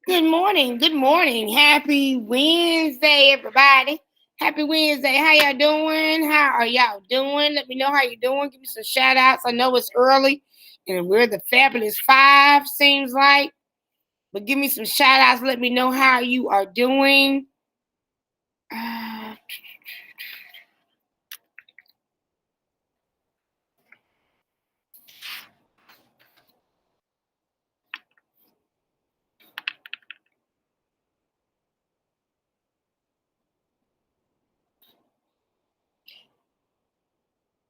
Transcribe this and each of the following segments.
Good morning. Good morning. Happy Wednesday, everybody. Happy Wednesday. How y'all doing? How are y'all doing? Let me know how you're doing. Give me some shout outs. I know it's early and we're the fabulous five, seems like. But give me some shout outs. Let me know how you are doing. Uh,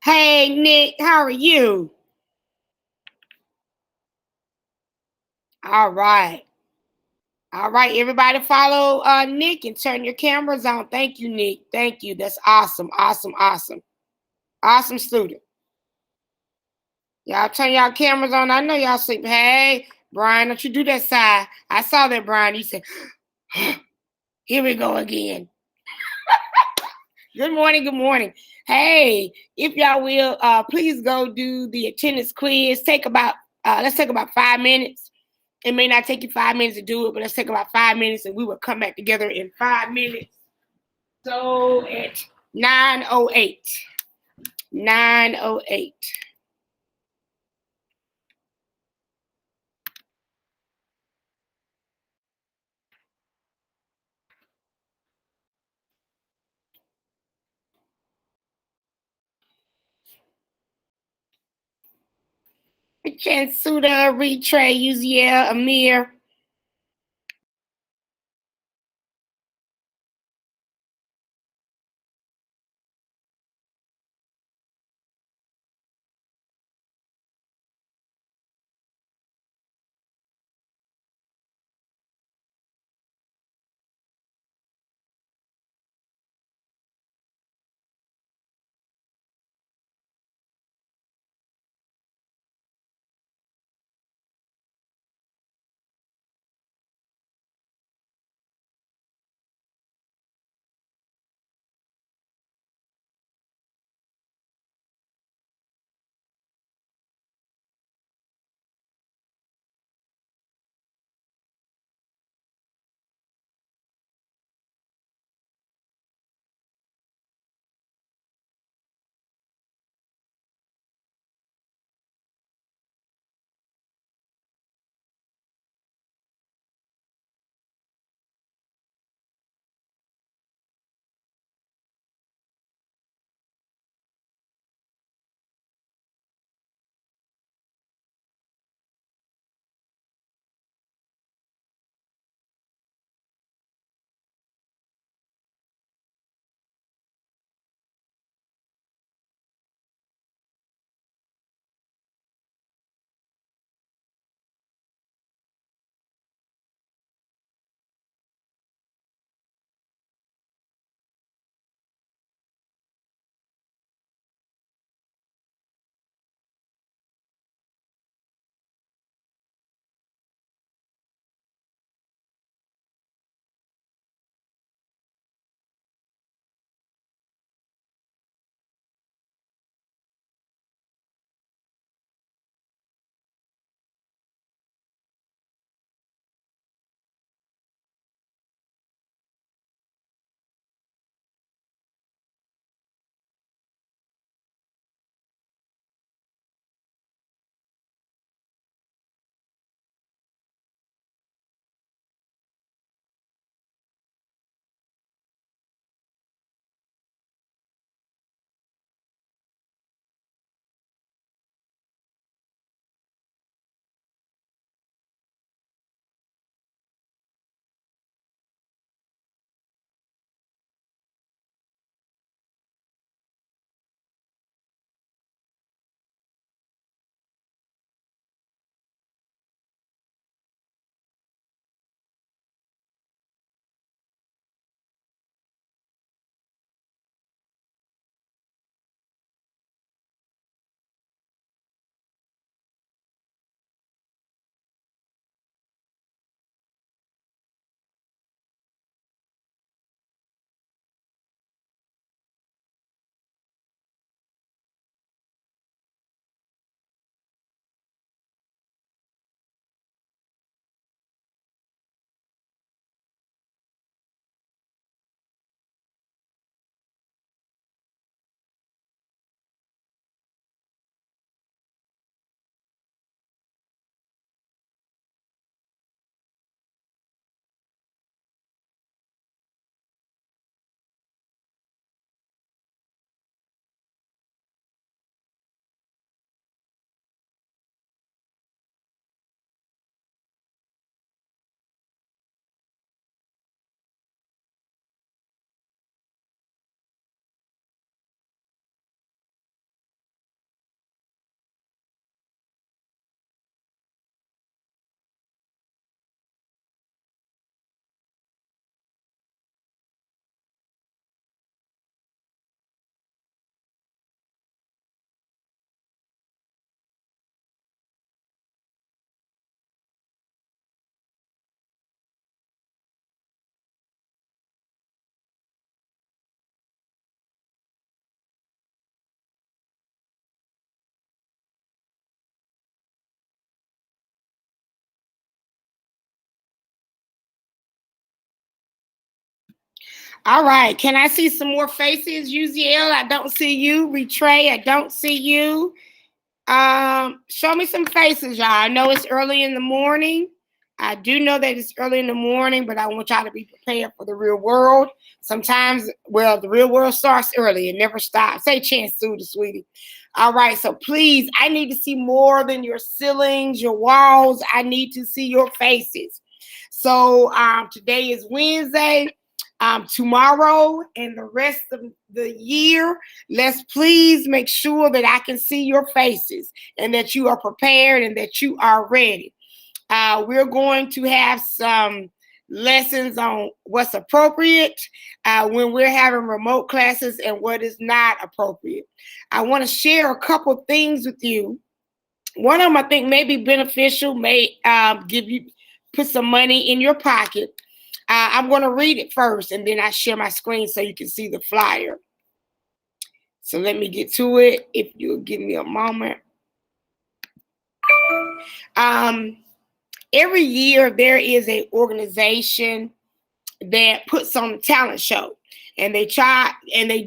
hey, Nick. How are you? All right. All right, everybody follow Nick and turn your cameras on. Thank you, Nick. Thank you. That's awesome. Awesome. Awesome. Awesome student. Y'all turn y'all cameras on. I know y'all sleep. Hey, Brian, don't you do that side. I saw that, Brian. You said, here we go again. Good morning. Good morning. Hey, if y'all will, please go do the attendance quiz. Let's take about 5 minutes. It may not take you 5 minutes to do it, but let's take about 5 minutes and we will come back together in 5 minutes. So at 9:08. 9:08. Chansuda, Retray, Uziel, Amir. All right. Can I see some more faces? Uziel, I don't see you. Retray, I don't see you. Show me some faces, y'all. I know it's early in the morning. I do know that it's early in the morning, but I want y'all to be prepared for the real world. Sometimes, well, the real world starts early and never stops. Say chance through the sweetie. All right, so please, I need to see more than your ceilings, your walls. I need to see your faces. So today is Wednesday. Tomorrow and the rest of the year, let's please make sure that I can see your faces and that you are prepared and that you are ready. We're going to have some lessons on what's appropriate when we're having remote classes and what is not appropriate. I want to share a couple things with you. One of them I think may be beneficial, may put some money in your pocket. I'm going to read it first, and then I share my screen so you can see the flyer. So let me get to it, if you'll give me a moment. Every year there is an organization that puts on a talent show, and they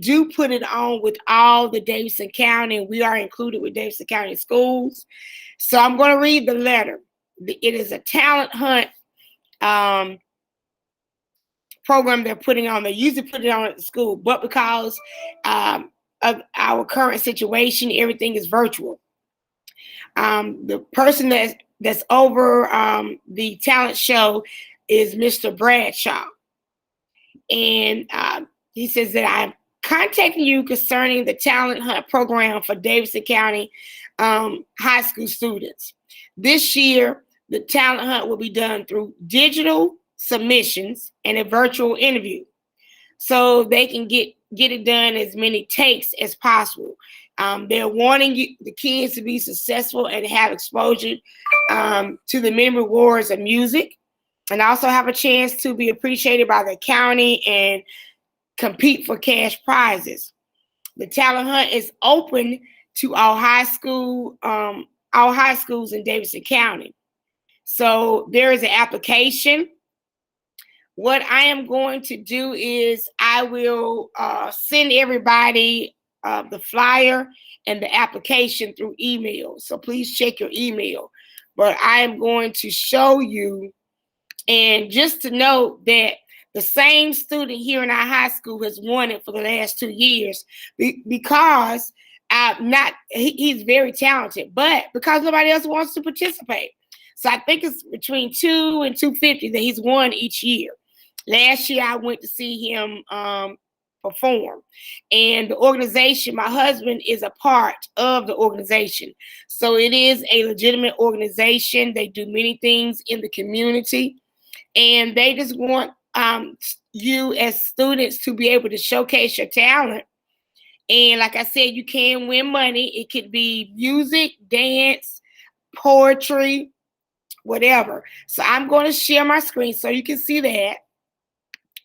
do put it on with all the Davidson County, and we are included with Davidson County schools. So I'm going to read the letter. It is a talent hunt program they're putting on. They usually put it on at the school, but because of our current situation, everything is virtual. The person that's over the talent show is Mr. Bradshaw. And he says that I'm contacting you concerning the talent hunt program for Davidson County high school students. This year, the talent hunt will be done through digital submissions and a virtual interview, so they can get it done as many takes as possible. They're wanting the kids to be successful and have exposure to the many rewards of music, and also have a chance to be appreciated by the county and compete for cash prizes. The talent hunt is open to all high schools in Davidson County. So there is an application. What I am going to do is I will send everybody the flyer and the application through email. So please check your email. But I am going to show you, and just to note that the same student here in our high school has won it for the last 2 years because he's very talented, but because nobody else wants to participate. So I think it's between $200 and $250 that he's won each year. Last year I went to see him perform, and the organization, my husband is a part of the organization. So it is a legitimate organization. They do many things in the community, and they just want you as students to be able to showcase your talent. And like I said, you can win money. It could be music, dance, poetry, whatever. So I'm going to share my screen so you can see that.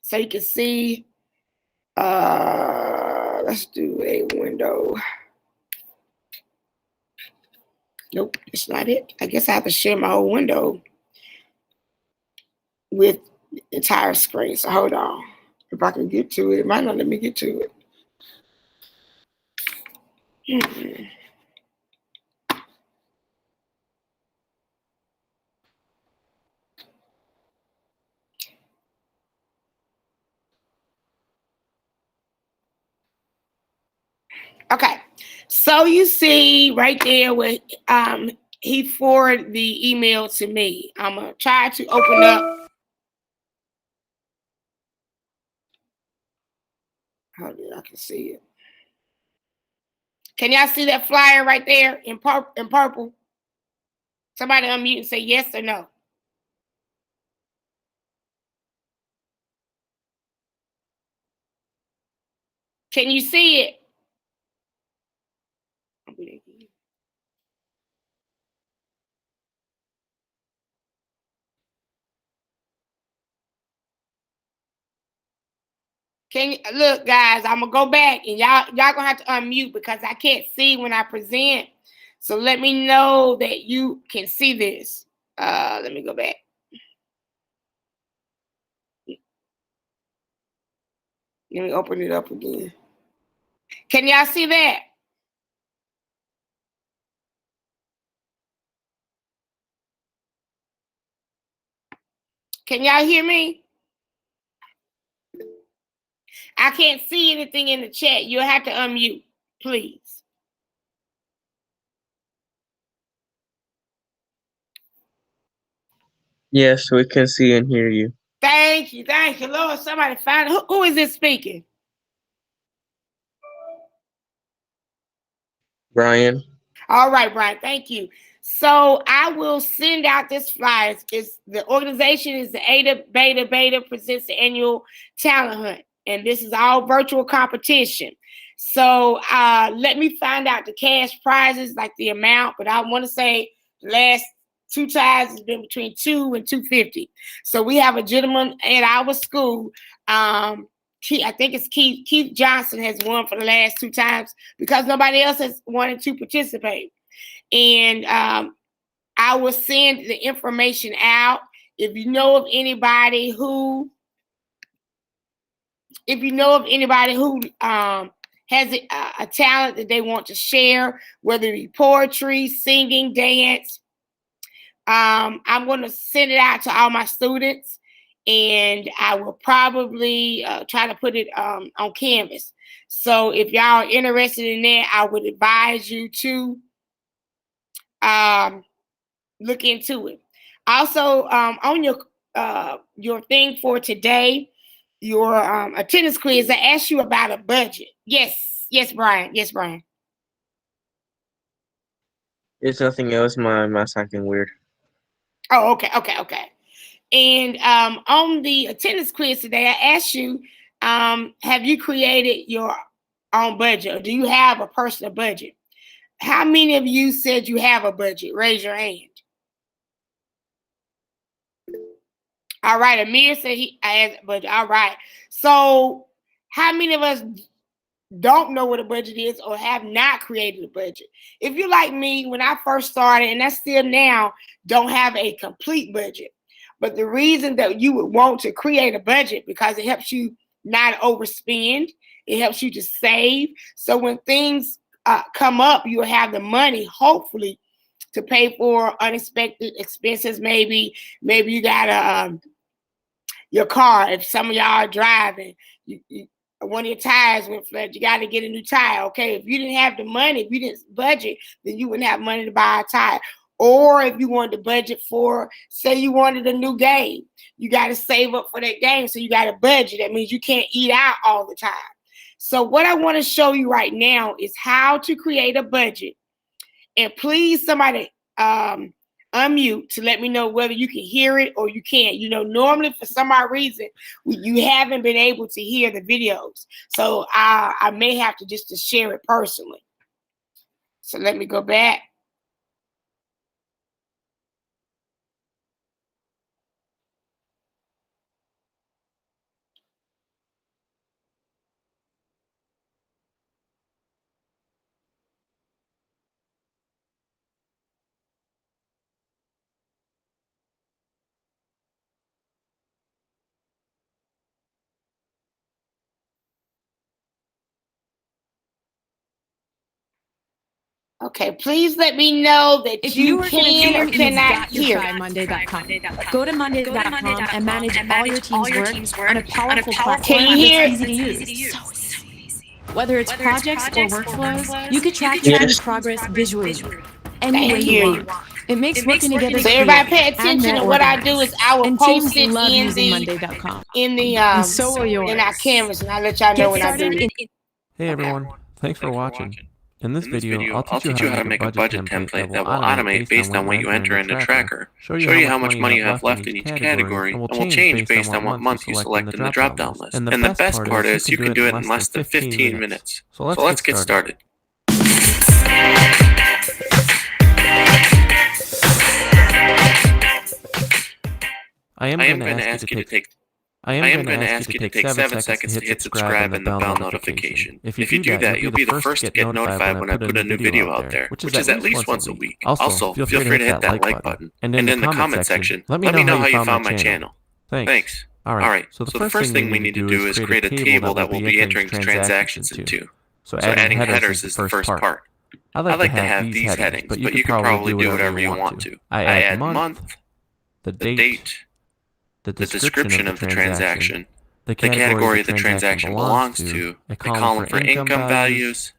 So you can see, let's do a window. Nope, that's not it. I guess I have to share my whole window with the entire screen. So hold on. If I can get to it, it might not let me get to it. Okay, so you see right there where he forwarded the email to me. I'm gonna try to open up. Hopefully I can see it. Can y'all see that flyer right there in purple? Somebody unmute and say yes or no. Can you see it? Can you look, guys? I'm gonna go back, and y'all gonna have to unmute because I can't see when I present. So let me know that you can see this. Let me go back. Let me open it up again. Can y'all see that? Can y'all hear me? I can't see anything in the chat. You'll have to unmute, please. Yes, we can see and hear you. Thank you, Lord. Somebody find who is this speaking? Brian. All right, Brian. Thank you. So I will send out this flyer. The organization is the Beta presents the annual talent hunt, and this is all virtual competition. So let me find out the cash prizes, like the amount, but I want to say the last 2 times it's been between $2 and $250. So we have a gentleman at our school. I think it's Keith Johnson has won for the last 2 times because nobody else has wanted to participate. And I will send the information out. If you know of anybody who has a talent that they want to share, whether it be poetry, singing, dance, I'm going to send it out to all my students, and I will probably try to put it on Canvas. So if y'all are interested in that, I would advise you to look into it. Also, on your thing for today, your attendance quiz, I asked you about a budget. Yes, Brian. Yes, Brian. It's nothing else. My acting weird. Oh, okay. And on the attendance quiz today, I asked you, have you created your own budget, or do you have a personal budget? How many of you said you have a budget? Raise your hand. All right, Amir said I has a budget. All right. So how many of us don't know what a budget is or have not created a budget? If you're like me, when I first started, and I still now don't have a complete budget. But the reason that you would want to create a budget, because it helps you not overspend. It helps you to save. So when things come up, you'll have the money, hopefully, to pay for unexpected expenses. Maybe you got your car. If some of y'all are driving, one of your tires went flat, you got to get a new tire. Okay, if you didn't have the money, if you didn't budget, then you wouldn't have money to buy a tire. Or if you wanted to budget for, say you wanted a new game, you got to save up for that game. So you got to budget. That means you can't eat out all the time. So what I want to show you right now is how to create a budget. And please, somebody unmute to let me know whether you can hear it or you can't. You know, normally for some odd reason, you haven't been able to hear the videos. So I may have to just to share it personally. So let me go back. Okay, please let me know that if you can or cannot hear. Monday.com. Go to Monday.com and manage all your team's work on a powerful platform Can you hear? that's easy to use. Whether it's projects or workflows, you can track your team's progress visually, any way you want. It makes working together so everybody pay attention. And what I do is I will post it in Monday.com. So will yours. In our Canvas, and I'll let y'all know when I do it. Hey everyone, thanks for watching. In this video, I'll teach you how to make a budget template that will automate based on what you enter in the tracker, show you how much money you have left in each category, and will change based on what month you select in the drop-down list. And the best part is you can do it in less than 15 minutes. So let's get started. I am going to ask you to take 7 seconds to hit subscribe and the bell notification. If you do that, you'll be the first to get notified when I put a new video out there, which is at least once a week. Also, feel free to hit that like button. And in the comment section, let me know how you found my channel. Thanks. Alright, so the first thing we need to do is create a table that we'll be entering transactions into. So adding headers is the first part. I like to have these headings, but you can probably do whatever you want to. I add month, the date, the description of the transaction, the category the transaction belongs to, a column for income values,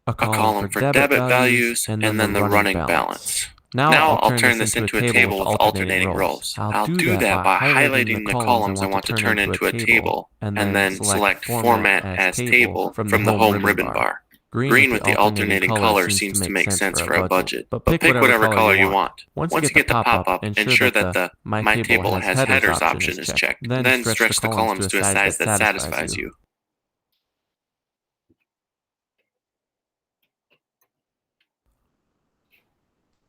a column for debit values, and then the running balance. Now I'll turn this into a table with alternating rows. I'll do that by highlighting the columns I want to turn into a table, and then select Format as Table from the Home ribbon bar. Green with the alternating color seems to make sense for a budget, but pick whatever color you want. Once you get the pop-up, ensure that the My Table has Headers option is checked, then stretch the columns to a size that satisfies you.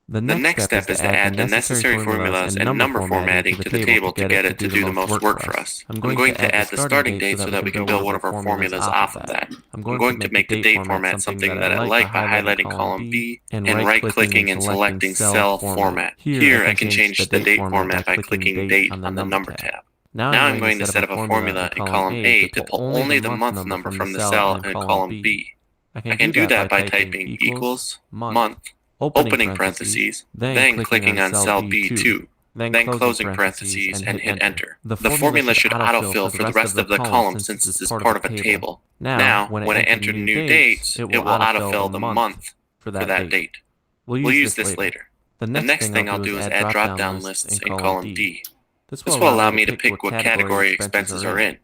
The next step is to add the necessary formulas and number formatting to the table to get it to do the most work for us. I'm going to add the starting date so that we can build one of our formulas off of that. I'm going to make the date format something that I like by highlighting column B and right-clicking and selecting Cell Format. Here I can change the date format by clicking Date on the Number tab. Now I'm going to set up a formula in column A to pull only the month number from the cell in column B. I can do that by typing equals month, opening parentheses, then clicking on cell B2, then closing parentheses, and hit enter. The formula should autofill for the rest of the column since this is part of a table. Now, when I enter new dates, it will autofill the month for that date. We'll use this later. The next thing I'll do is add drop-down lists in column D. This will allow me to pick what category expenses are in.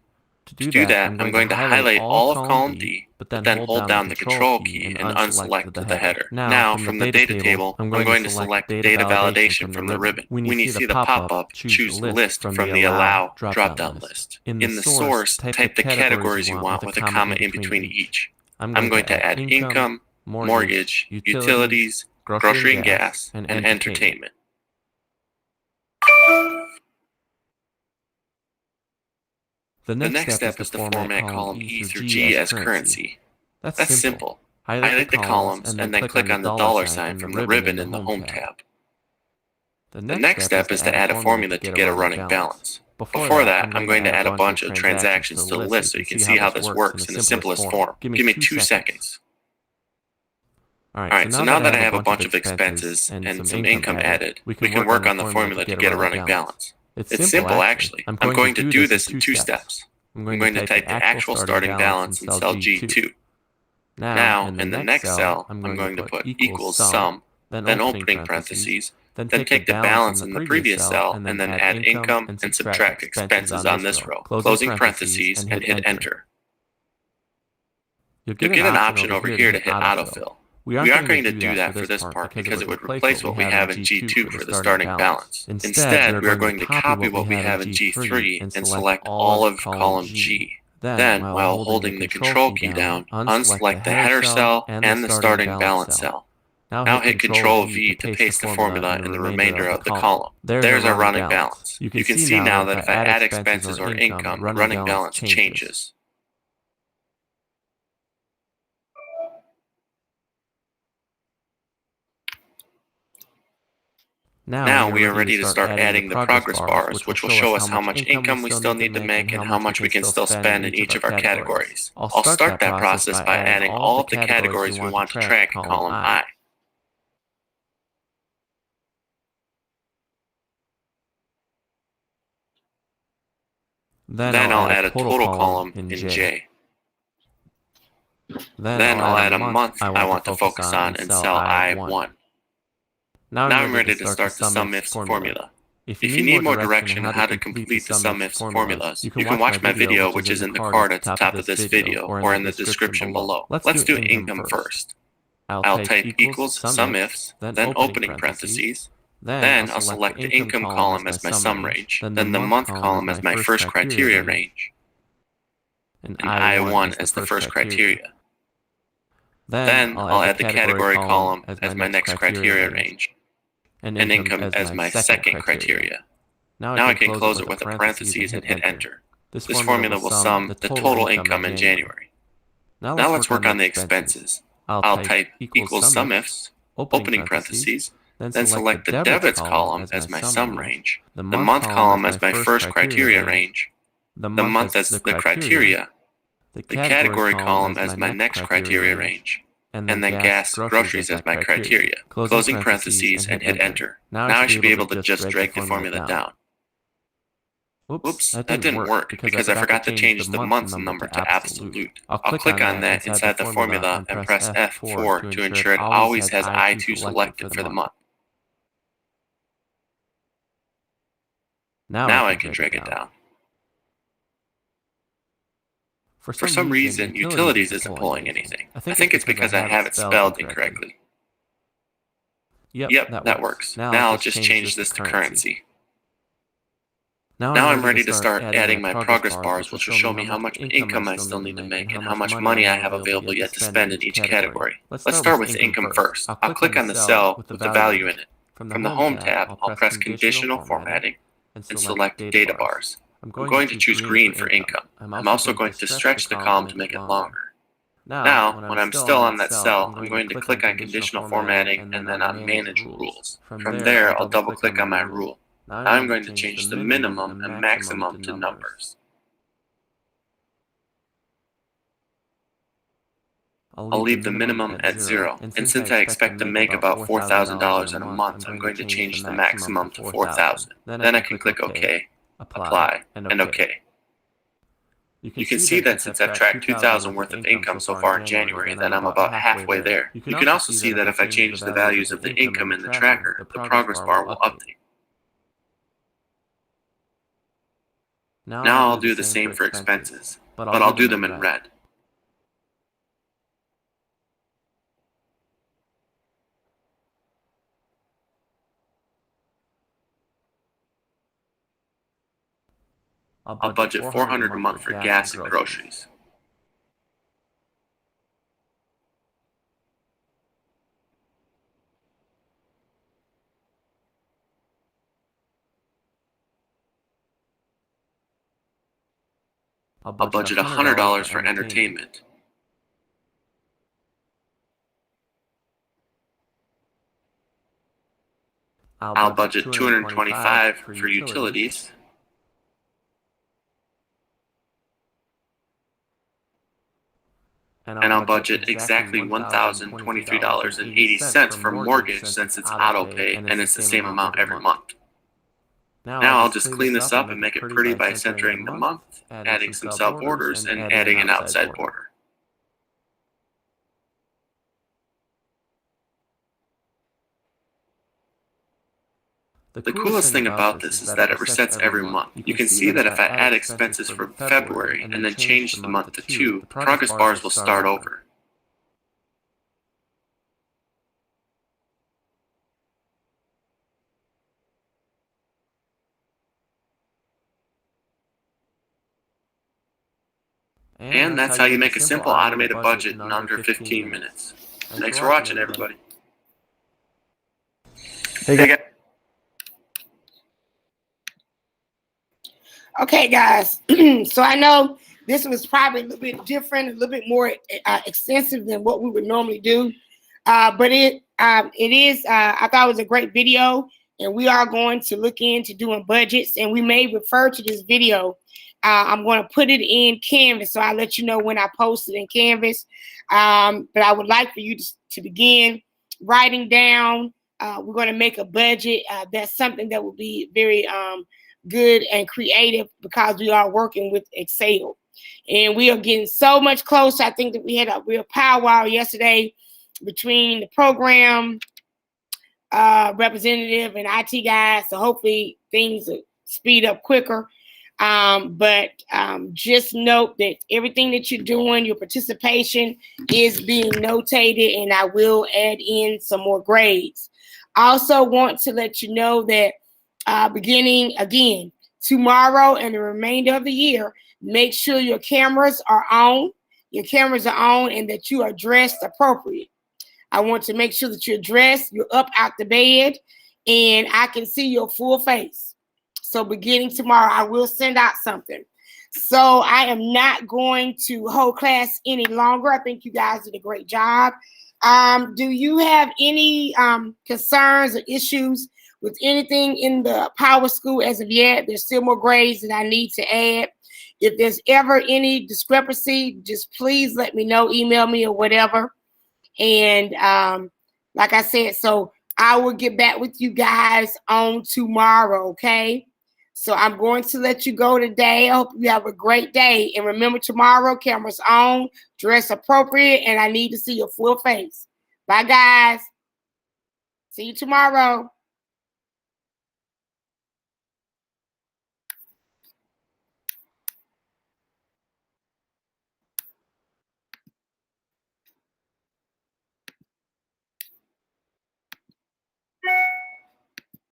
To do that, I'm going to highlight all of column D, but then hold down the Control key and unselect the header. Now, from the data table, I'm going to select Data Validation from the ribbon. When you see the pop-up, choose List from the Allow drop-down list. In the source, type the categories you want with a comma in between each. I'm going to add income, mortgage, utilities, grocery and gas, and entertainment. The next step is to format column E through G as currency. That's simple. Highlight the columns and then click on the dollar sign from the ribbon in the Home tab. The next step is to add a formula to get a running balance. Before that, I'm going to add a bunch of transactions to the list so you can see how this works in the simplest form. Give me 2 seconds. Alright, so now that I have a bunch of expenses and some income added, we can work on the formula to get a running balance. It's simple, actually. I'm going to do this in 2 steps. I'm going to type the actual starting balance in cell G2. Now, in the next cell, I'm going to put equals sum, then opening parentheses, then take the balance in the previous cell, and then add income and subtract expenses on this row, closing parentheses, and hit enter. You'll get an option over here to hit autofill. We aren't going to do that for this part because it would replace what we have in G2 for the starting balance. Instead, we are going to copy what we have in G3 and select all of column G. Then, while holding the Control key down, unselect the header cell and the starting balance cell. Now hit Control V to paste the formula in the remainder of the column. There's our running balance. You can see now that if I add expenses or income, the running balance changes. Now we are ready to start adding the progress bars, which will show us how much income we still need to make and how much we can still spend in each of our categories. I'll start that process by adding all of the categories we want to track in column I. Then I'll add a total column in J. Then I'll add a month I want to focus on in cell I1. Now I'm ready to start the SUMIFS formula. If you need more direction on how to complete the SUMIFS formulas, you can watch my video, which is in the card at the top of this video or in the description below. Let's do income first. I'll type equals SUMIFS, then opening parentheses. Then I'll select the income column as my sum range, then the month column as my first criteria range, and I1 as the first criteria. Then I'll add the category column as my next criteria range, and income as my second criteria. Now I can close it with a parentheses and hit enter. This formula will sum the total income in January. Now let's work on the expenses. I'll type equals SUMIFS, opening parentheses, then select the debits column as my sum range, the month column as my first criteria range, the month as the criteria, the category column as my next criteria range, and then gas, groceries as my criteria. Closing parentheses and hit enter. Now I should be able to just drag the formula down. Oops, that didn't work because I forgot to change the month number to absolute. I'll click on that inside the formula and press F4 to ensure it always has I2 selected for the month. Now I can drag it down. For some reason, utilities isn't pulling anything. I think it's because I have it spelled incorrectly. Yep, that works. Now I'll just change this to currency. Now I'm ready to start adding my progress bars, which will show me how much income I still need to make and how much money I have available yet to spend in each category. Let's start with income first. I'll click on the cell with the value in it. From the Home tab, I'll press Conditional Formatting and select Data Bars. I'm going to choose green for income. I'm also going to stretch the column to make it longer. Now, when I'm still on that cell, I'm going to click on Conditional Formatting and then on Manage Rules. From there, I'll double-click on my rule. Now I'm going to change the minimum and maximum to numbers. I'll leave the minimum at 0, and since I expect to make about $4,000 in a month, I'm going to change the maximum to $4,000. Then I can click OK, Apply, and OK. You can see that since I've tracked $2,000 worth of income so far in January, that I'm about halfway there. You can also see that if I change the values of the income in the tracker, the progress bar will update. Now I'll do the same for expenses, but I'll do them in red. I'll budget $400 a month for gas and groceries. I'll budget $100 for entertainment. I'll budget $225 for utilities. And I'll budget exactly $1,023.80 for mortgage since it's auto pay and it's the same amount every month. Now I'll just clean this up and make it pretty by centering the month, adding some sub borders, and adding an outside border. The coolest thing about this is that it resets every month. You can see that if I add expenses for February and then change the month to 2, the progress bars will start over. And that's how you make a simple automated budget in under 15 minutes. Thanks for watching, everybody. Hey guys. Okay, guys. So I know this was probably a little bit different, a little bit more extensive than what we would normally do. But it is, I thought it was a great video, and we are going to look into doing budgets, and we may refer to this video. I'm going to put it in Canvas, so I'll let you know when I post it in Canvas. But I would like for you to begin writing down. We're going to make a budget. That's something that will be very good and creative because we are working with Excel. And we are getting so much closer. I think that we had a real powwow yesterday between the program representative and IT guys. So hopefully things will speed up quicker. But just note that everything that you're doing, your participation is being notated, and I will add in some more grades. I also want to let you know that beginning again tomorrow and the remainder of the year, make sure your cameras are on. Your cameras are on and that you are dressed appropriate. I want to make sure that you're dressed, you're up out the bed, and I can see your full face. So beginning tomorrow, I will send out something. So I am not going to hold class any longer. I think you guys did a great job. Do you have any concerns or issues with anything in the power school as of yet. There's still more grades that I need to add. If there's ever any discrepancy, just please let me know, email me or whatever. And like I said, so I will get back with you guys on tomorrow, okay? So I'm going to let you go today. I hope you have a great day. And remember, tomorrow, cameras on, dress appropriate, and I need to see your full face. Bye, guys. See you tomorrow.